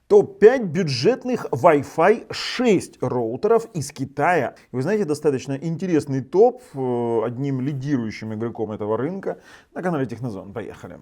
Топ-5 бюджетных Wi-Fi 6 роутеров из Китая. Вы знаете, достаточно интересный топ одним лидирующим игроком этого рынка на канале Технозон. Поехали.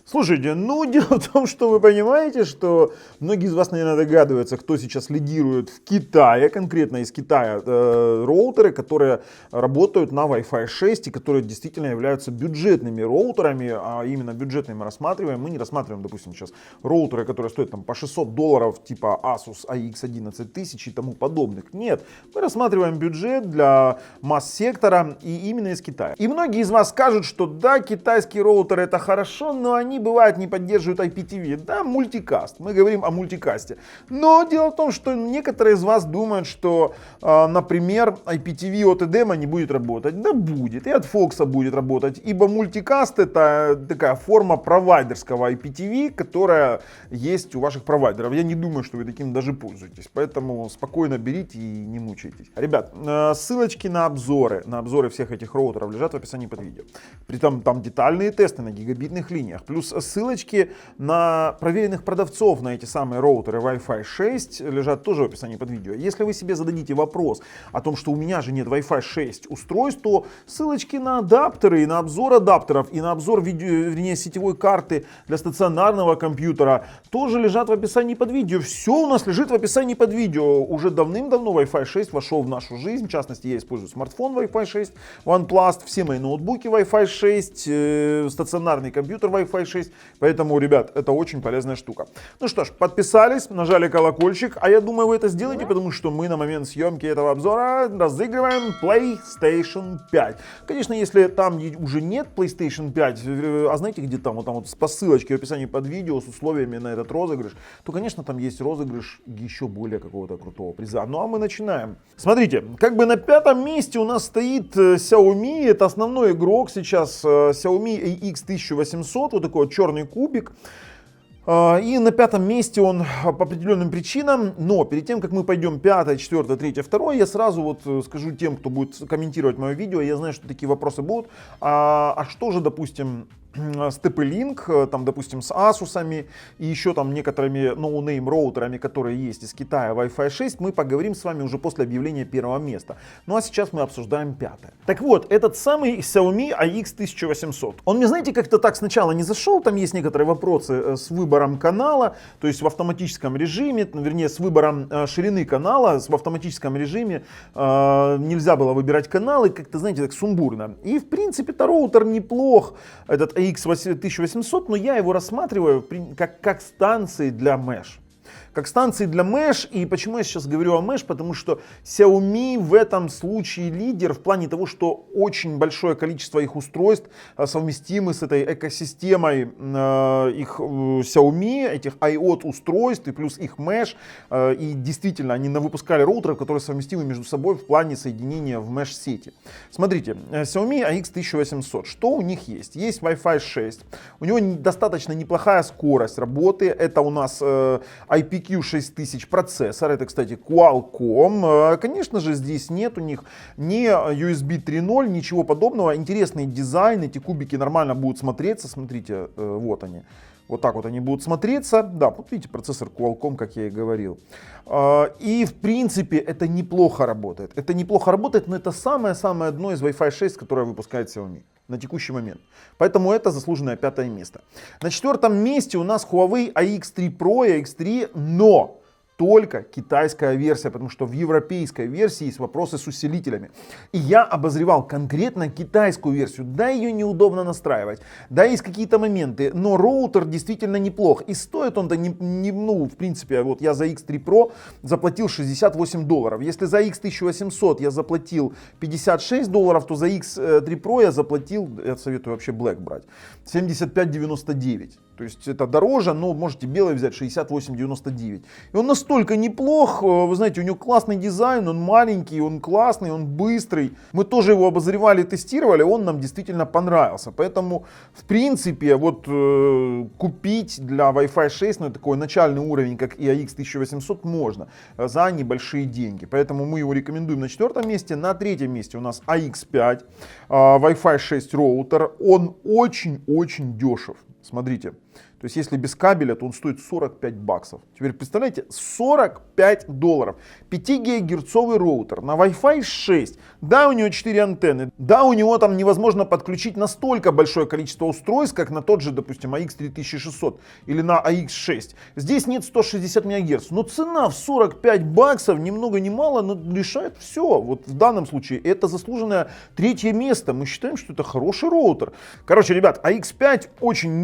Слушайте, дело в том, что вы понимаете, что многие из вас, наверное, догадываются, кто сейчас лидирует в Китае, конкретно из Китая, роутеры, которые работают на Wi-Fi 6 и которые действительно являются бюджетными роутерами, а именно бюджетными мы рассматриваем. Мы не рассматриваем, допустим, сейчас роутеры, которые стоят там по $600, типа Asus AX11000 и тому подобных. Нет, мы рассматриваем бюджет для масс-сектора и именно из Китая. И многие из вас скажут, что да, китайские роутеры это хорошо, но они бывает не поддерживают IPTV, да, мультикаст, мы говорим о мультикасте. Но дело в том, что некоторые из вас думают, что, например, IPTV от EDEMA не будет работать. Да будет, и от Fox будет работать, ибо мультикаст это такая форма провайдерского IPTV, которая есть у ваших провайдеров. Я не думаю, что вы таким даже пользуетесь, поэтому спокойно берите и не мучайтесь. Ребят, ссылочки на обзоры всех этих роутеров лежат в описании под видео. Притом там детальные тесты на гигабитных линиях, плюс ссылочки на проверенных продавцов на эти самые роутеры Wi-Fi 6 лежат тоже в описании под видео. Если вы себе зададите вопрос о том, что у меня же нет Wi-Fi 6 устройств, то ссылочки на адаптеры и на обзор адаптеров и на обзор сетевой карты для стационарного компьютера тоже лежат в описании под видео. Все у нас лежит в описании под видео. Уже давным-давно Wi-Fi 6 вошел в нашу жизнь. В частности, я использую смартфон Wi-Fi 6, OnePlus, все мои ноутбуки Wi-Fi 6, стационарный компьютер Wi-Fi 6. Поэтому, ребят, это очень полезная штука. Ну что ж, подписались, нажали колокольчик, а я думаю, вы это сделаете, потому что мы на момент съемки этого обзора разыгрываем PlayStation 5. Конечно, если там уже нет PlayStation 5, а знаете, где там, вот по ссылочке в описании под видео с условиями на этот розыгрыш, то, конечно, там есть розыгрыш еще более какого-то крутого приза. Ну а мы начинаем. Смотрите, как бы на пятом месте у нас стоит Xiaomi, это основной игрок сейчас, Xiaomi AX1800, вот такой вот черный кубик. И на пятом месте он по определенным причинам, но перед тем, как мы пойдем 5, 4, 3, 2, я сразу вот скажу тем, кто будет комментировать мое видео, я знаю, что такие вопросы будут, а что же, допустим, с TP-Link, там, допустим, с Asus'ами и еще там некоторыми ноунейм роутерами, которые есть из Китая Wi-Fi 6, мы поговорим с вами уже после объявления первого места. Ну а сейчас мы обсуждаем пятое. Так вот, этот самый Xiaomi AX1800. Он мне, знаете, как-то так сначала не зашел, там есть некоторые вопросы с выбором канала, то есть в автоматическом режиме, вернее, с выбором ширины канала, в автоматическом режиме нельзя было выбирать каналы, как-то, знаете, так сумбурно. И, в принципе-то, роутер неплох, этот AX1800, но я его рассматриваю как станции для Mesh. Как станции для Mesh. И почему я сейчас говорю о Mesh? Потому что Xiaomi в этом случае лидер в плане того, что очень большое количество их устройств совместимы с этой экосистемой их Xiaomi, этих IoT устройств и плюс их Mesh. И действительно, они выпускали роутеры, которые совместимы между собой в плане соединения в Mesh сети. Смотрите, Xiaomi AX1800. Что у них есть? Есть Wi-Fi 6. У него достаточно неплохая скорость работы. Это у нас IPQ6000 процессор, это, кстати, Qualcomm. Конечно же, здесь нет у них ни USB 3.0, ничего подобного. Интересный дизайн, эти кубики нормально будут смотреться. Смотрите, вот они. Вот так вот они будут смотреться. Да, вот видите, процессор Qualcomm, как я и говорил. И, в принципе, это неплохо работает. Это неплохо работает, но это самое-самое дно из Wi-Fi 6, которое выпускает Xiaomi на текущий момент. Поэтому это заслуженное пятое место. На четвертом месте у нас Huawei AX3 Pro и AX3, но только китайская версия, потому что в европейской версии есть вопросы с усилителями. И я обозревал конкретно китайскую версию. Да, ее неудобно настраивать, да, есть какие-то моменты, но роутер действительно неплох. И стоит он-то в принципе, вот я за X3 Pro заплатил $68. Если за X1800 я заплатил $56, то за X3 Pro я заплатил, я советую вообще Black брать, $75,99. То есть это дороже, но можете белый взять 68,99. И он настолько неплох, вы знаете, у него классный дизайн, он маленький, он классный, он быстрый. Мы тоже его обозревали, тестировали, он нам действительно понравился. Поэтому, в принципе, вот купить для Wi-Fi 6, ну, такой начальный уровень, как IAX 1800, можно за небольшие деньги. Поэтому мы его рекомендуем на 4 месте. На 3 месте у нас AX5, Wi-Fi 6 роутер. Он очень-очень дешев. Смотрите, то есть если без кабеля, то он стоит 45 баксов. Теперь представляете, 45 долларов. 5 гигагерцовый роутер на Wi-Fi 6. Да, у него 4 антенны. Да, у него там невозможно подключить настолько большое количество устройств, как на тот же, допустим, AX 3600 или на AX 6. Здесь нет 160 МГц. Но цена в 45 баксов, ни много ни мало, но решает все. Вот в данном случае это заслуженное 3 место. Мы считаем, что это хороший роутер. Короче, ребят, AX5 очень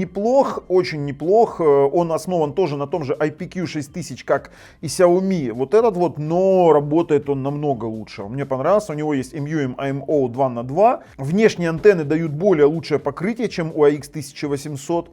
неплох, он основан тоже на том же IPQ 6000, как и Xiaomi. Вот этот вот, но работает он намного лучше. Мне понравился, у него есть MUM AMO 2 на 2. Внешние антенны дают более лучшее покрытие, чем у AX 1800.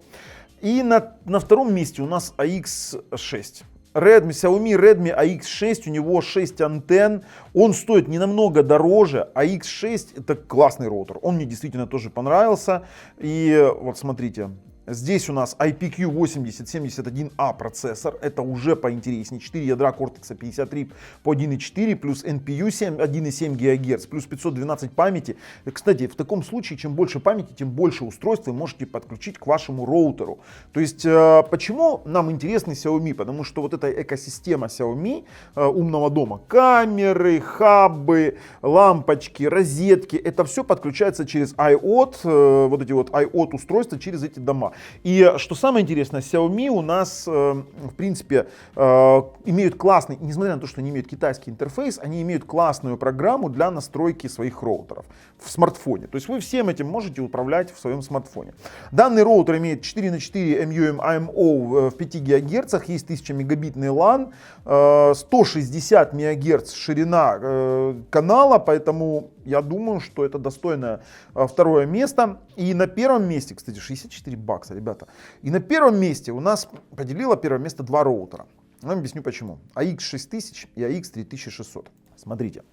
И на 2 месте у нас AX6. Xiaomi Redmi AX6, у него 6 антенн, он стоит не намного дороже, AX6 это классный роутер, он мне действительно тоже понравился. И вот смотрите, здесь у нас IPQ 8071A процессор, это уже поинтереснее, 4 ядра Cortex 53 по 1.4, плюс NPU 1.7 ГГц, плюс 512 памяти. Кстати, в таком случае, чем больше памяти, тем больше устройств вы можете подключить к вашему роутеру. То есть, почему нам интересны Xiaomi? Потому что вот эта экосистема Xiaomi умного дома, камеры, хабы, лампочки, розетки, это все подключается через IoT, вот эти вот IoT устройства через эти дома. И что самое интересное, Xiaomi у нас, в принципе, имеют классный, несмотря на то, что они имеют китайский интерфейс, они имеют классную программу для настройки своих роутеров в смартфоне. То есть вы всем этим можете управлять в своем смартфоне. Данный роутер имеет 4 на 4 MUM AMO в 5 ГГц, есть 1000 мегабитный LAN, 160 МГц ширина канала, поэтому я думаю, что это достойное 2 место. И на 1 месте, кстати, 64 бакса, ребята. И на 1 месте у нас поделило 1 место 2 роутера. Я вам объясню почему. AX 6000 и AX 3600. Смотрите.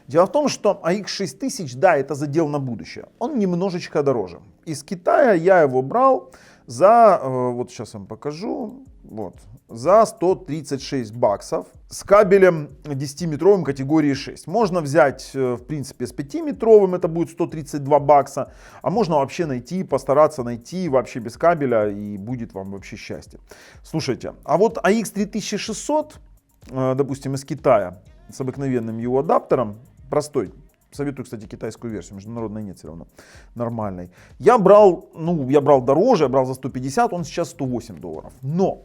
Дело в том, что AX 6000, да, это задел на будущее. Он немножечко дороже. Из Китая я его брал за, вот сейчас вам покажу, вот, за 136 баксов с кабелем 10-метровым категории 6. Можно взять, в принципе, с 5-метровым, это будет 132 бакса, а можно вообще найти, постараться найти вообще без кабеля, и будет вам вообще счастье. Слушайте, а вот AX 3600, допустим, из Китая, с обыкновенным его адаптером, простой. Советую, кстати, китайскую версию, международной нет все равно, нормальной. Я брал дороже, я брал за 150, он сейчас 108 долларов. Но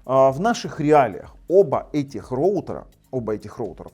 в наших реалиях оба этих роутера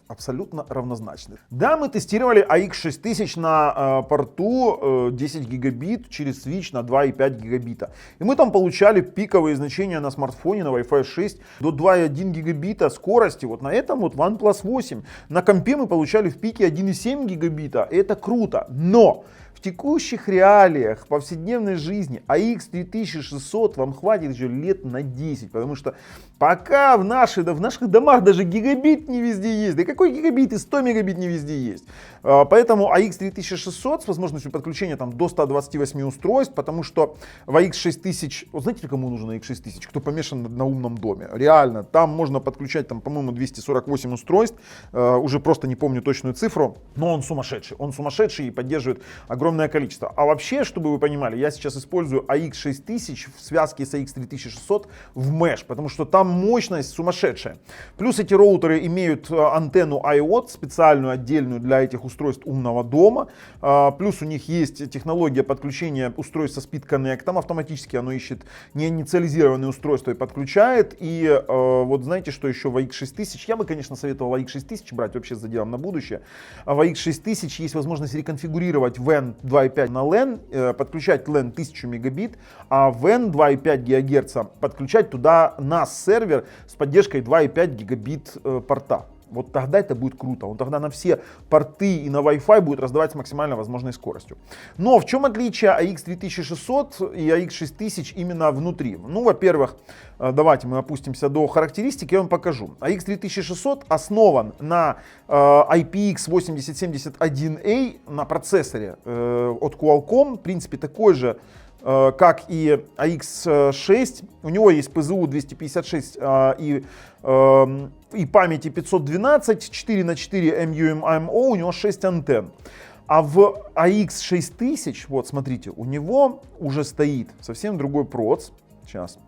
абсолютно равнозначны. Да, мы тестировали AX 6000 на порту 10 гигабит через switch на 2,5 гигабита. И мы там получали пиковые значения на смартфоне на Wi-Fi 6 до 2,1 гигабита скорости. Вот на этом вот OnePlus 8. На компе мы получали в пике 1,7 гигабита. Это круто. Но в текущих реалиях, в повседневной жизни AX 3600 вам хватит еще лет на 10, потому что пока в наших домах даже гигабит не везде есть. Да какой гигабит и 100 мегабит не везде есть. Поэтому AX 3600 с возможностью подключения там, до 128 устройств, потому что в AX 6000, вот знаете, кому нужен AX 6000? Кто помешан на умном доме. Реально, там можно подключать, там, по-моему, 248 устройств, уже просто не помню точную цифру, но он сумасшедший и поддерживает огромное количество. А вообще, чтобы вы понимали, я сейчас использую AX 6000 в связке с AX 3600 в Mesh, потому что там мощность сумасшедшая. Плюс эти роутеры имеют антенну IoT, специальную, отдельную для этих устройств умного дома. Плюс у них есть технология подключения устройств со Speed Connect. Автоматически оно ищет неинициализированные устройства и подключает. И вот знаете, что еще в AX 6000? Я бы, конечно, советовал AX 6000 брать вообще с заделом на будущее. В AX 6000 есть возможность реконфигурировать WAN 2.5 на LAN, подключать LAN 1000 мегабит, а WAN 2.5 ГГц подключать туда NAS сервер с поддержкой 2.5 гигабит порта. Вот тогда это будет круто. Он тогда на все порты и на Wi-Fi будет раздавать с максимально возможной скоростью. Но в чем отличие AX 3600 и AX 6000 именно внутри? Ну, во-первых, давайте мы опустимся до характеристик, я вам покажу. AX 3600 основан на IPX 8071A на процессоре от Qualcomm. В принципе, такой же, как и AX6. У него есть PZU 256 и памяти 512, 4х4 MU-MIMO, у него 6 антенн. А в AX 6000, вот смотрите, у него уже стоит совсем другой проц. Сейчас.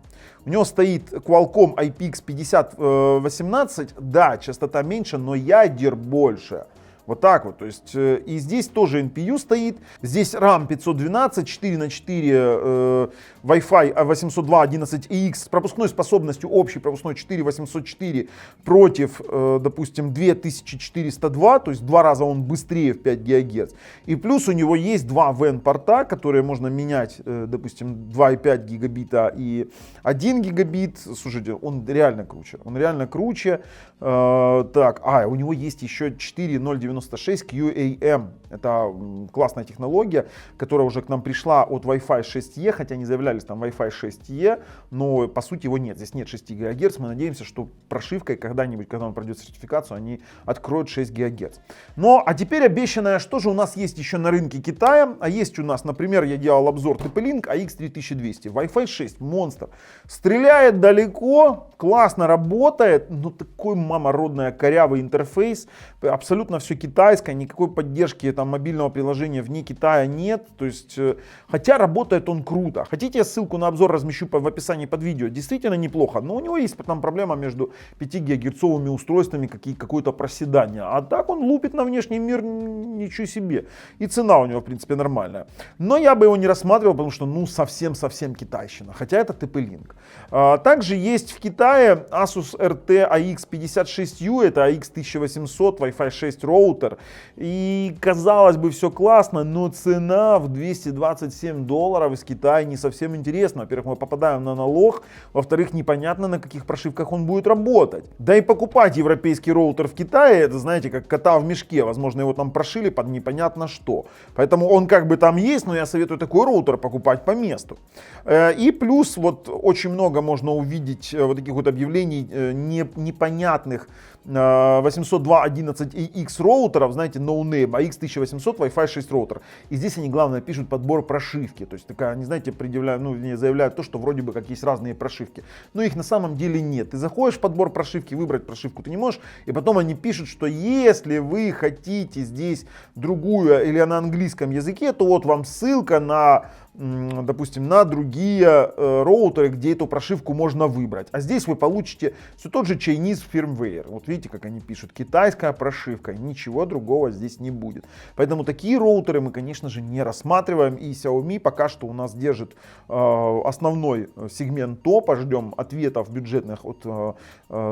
У него стоит Qualcomm IPX 5018, да, частота меньше, но ядер больше. Вот так вот, то есть, и здесь тоже NPU стоит, здесь RAM 512, 4х4 Wi-Fi 802.11ax с пропускной способностью общей пропускной 4804 против, допустим, 2402, то есть в 2 раза он быстрее в 5 ГГц. И плюс у него есть 2 WAN порта, которые можно менять, допустим, 2,5 гигабита и 1 гигабит. Слушайте, он реально круче, Так, у него есть еще 4.0.96 QAM. Это классная технология, которая уже к нам пришла от Wi-Fi 6E, хотя они заявлялись там Wi-Fi 6E, но по сути его нет. Здесь нет 6 ГГц. Мы надеемся, что прошивкой когда-нибудь, когда он пройдет сертификацию, они откроют 6 ГГц. Но, а теперь обещанное, что же у нас есть еще на рынке Китая? А есть у нас, например, я делал обзор TP-Link AX 3200, Wi-Fi 6, монстр. Стреляет далеко, классно работает, но такой мамородный корявый интерфейс, абсолютно все китайское, никакой поддержки там мобильного приложения вне Китая нет, то есть, хотя работает он круто. Хотите, я ссылку на обзор размещу в описании под видео, действительно неплохо, но у него есть там проблема между 5 гигагерцовыми устройствами, какое-то проседание, а так он лупит на внешний мир ничего себе, и цена у него в принципе нормальная. Но я бы его не рассматривал, потому что ну совсем китайщина, хотя это TP-Link. Также есть в Китае Asus RT AX56U, это AX 1800, Wi-Fi 6 роутер, и казалось бы все классно, но цена в $227 из Китая не совсем интересна. Во-первых, мы попадаем на налог, во-вторых, непонятно, на каких прошивках он будет работать. Да и покупать европейский роутер в Китае, это знаете, как кота в мешке, возможно, его там прошили под непонятно что. Поэтому он как бы там есть, но я советую такой роутер покупать по месту. И плюс вот очень много можно увидеть вот таких вот объявлений непонятных 802.11ax роутеров, знаете, no name, AX 1800 Wi-Fi 6 роутер. И здесь они, главное, пишут подбор прошивки. То есть такая, они, знаете, заявляют то, что вроде бы как есть разные прошивки. Но их на самом деле нет. Ты заходишь в подбор прошивки, выбрать прошивку ты не можешь. И потом они пишут, что если вы хотите здесь другую или на английском языке, то вот вам ссылка на, допустим, на другие роутеры, где эту прошивку можно выбрать. А здесь вы получите все тот же Chinese firmware. Вот видите, как они пишут, китайская прошивка, ничего другого здесь не будет. Поэтому такие роутеры мы, конечно же, не рассматриваем. И Xiaomi пока что у нас держит основной сегмент топа. Ждем ответов бюджетных от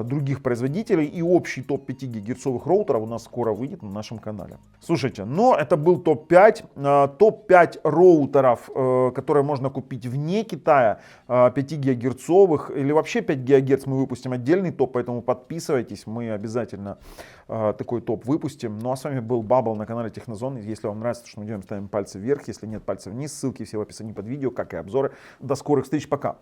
других производителей. И общий топ 5 гигагерцовых роутеров у нас скоро выйдет на нашем канале. Слушайте, но это был топ-5. Топ-5 роутеров, которые можно купить вне Китая, 5 гигагерцовых или вообще 5 гигагерц, мы выпустим отдельный топ, поэтому подписывайтесь, мы обязательно такой топ выпустим. Ну а с вами был Бабл на канале Технозон. Если вам нравится, что мы делаем, ставим пальцы вверх, если нет, пальцы вниз. Ссылки все в описании под видео, как и обзоры. До скорых встреч, пока!